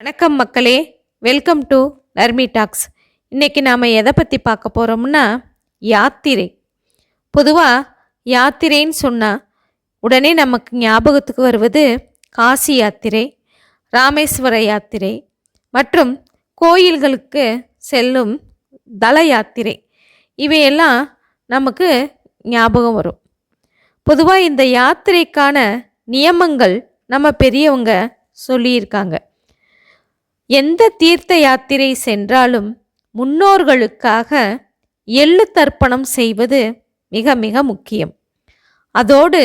வணக்கம் மக்களே, welcome to Narmi tax. இன்றைக்கி நாம் எதை பற்றி பார்க்க போகிறோம்னா யாத்திரை. பொதுவாக யாத்திரைன்னு சொன்னால் உடனே நமக்கு ஞாபகத்துக்கு வருவது காசி யாத்திரை, ராமேஸ்வர யாத்திரை மற்றும் கோயில்களுக்கு செல்லும் தல யாத்திரை. இவையெல்லாம் நமக்கு ஞாபகம் வரும். பொதுவாக இந்த யாத்திரைக்கான நியமங்கள் நம்ம பெரியவங்க சொல்லியிருக்காங்க. எந்த தீர்த்த யாத்திரை சென்றாலும் முன்னோர்களுக்காக எள்ளு தர்ப்பணம் செய்வது மிக மிக முக்கியம். அதோடு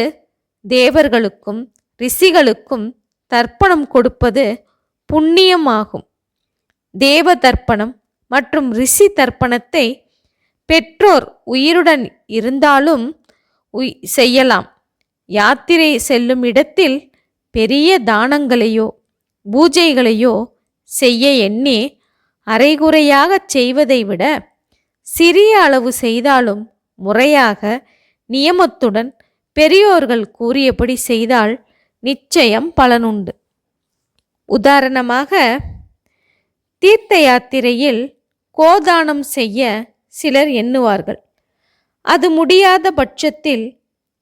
தேவர்களுக்கும் ரிஷிகளுக்கும் தர்ப்பணம் கொடுப்பது புண்ணியமாகும். தேவ தர்ப்பணம் மற்றும் ரிஷி தர்ப்பணத்தை பெற்றோர் உயிருடன் இருந்தாலும் செய்யலாம். யாத்திரை செல்லும் இடத்தில் பெரிய தானங்களையோ பூஜைகளையோ செய்ய எண்ணி அரைகுறையாக செய்வதை விட சிறிய அளவு செய்தாலும் முறையாக நியமத்துடன் பெரியோர்கள் கூறியபடி செய்தால் நிச்சயம் பலனுண்டு. உதாரணமாக, தீர்த்த யாத்திரையில் கோதானம் செய்ய சிலர் எண்ணுவார்கள். அது முடியாத பட்சத்தில்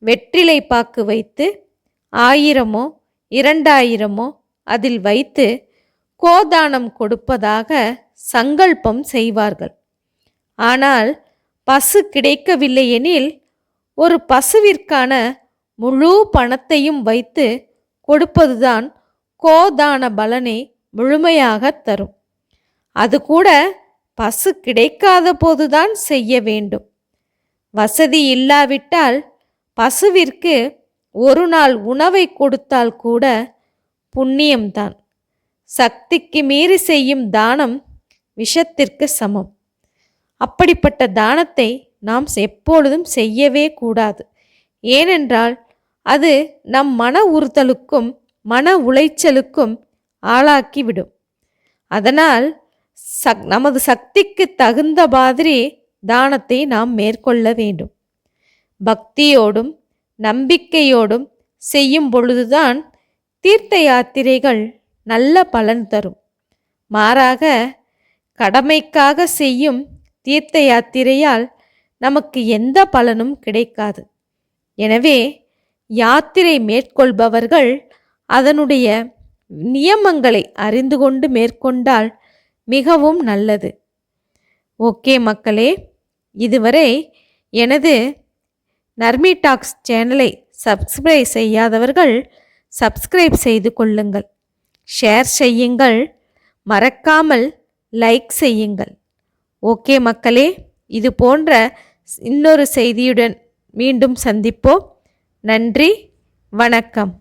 வெற்றிலை பாக்கு வைத்து 1000 2000 அதில் வைத்து கோதானம் கொடுப்பதாக சங்கல்பம் செய்வார்கள். ஆனால் பசு கிடைக்கவில்லை எனில் ஒரு பசுவிற்கான முழு பணத்தையும் வைத்து கொடுப்பதுதான் கோதான பலனை முழுமையாக தரும். அது கூட பசு கிடைக்காத போதுதான் செய்ய வேண்டும். வசதி இல்லாவிட்டால் பசுவிற்கு ஒரு நாள் உணவை கொடுத்தால் கூட புண்ணியம்தான். சக்திக்கு மீறி செய்யும் தானம் விஷத்திற்கு சமம். அப்படிப்பட்ட தானத்தை நாம் எப்பொழுதும் செய்யவே கூடாது. ஏனென்றால் அது நம் மன உறுத்தலுக்கும் மன உளைச்சலுக்கும் ஆளாக்கிவிடும். அதனால் நமது சக்திக்கு தகுந்த மாதிரி தானத்தை நாம் மேற்கொள்ள வேண்டும். பக்தியோடும் நம்பிக்கையோடும் செய்யும் பொழுதுதான் தீர்த்த யாத்திரைகள் நல்ல பலன் தரும். மாறாக கடமைக்காக செய்யும் தீர்த்த யாத்திரையால் நமக்கு எந்த பலனும் கிடைக்காது. எனவே யாத்திரை மேற்கொள்பவர்கள் அதனுடைய நியமங்களை அறிந்து கொண்டு மேற்கொண்டால் மிகவும் நல்லது. ஓகே மக்களே, இதுவரை எனது நர்மி டாக்ஸ் சேனலை சப்ஸ்கிரைப் செய்யாதவர்கள் சப்ஸ்கிரைப் செய்து கொள்ளுங்கள், ஷேர் செய்யுங்கள், மறக்காமல் லைக் செய்யுங்கள். ஓகே மக்களே, இது போன்ற இன்னொரு செய்தியுடன் மீண்டும் சந்திப்போம். நன்றி, வணக்கம்.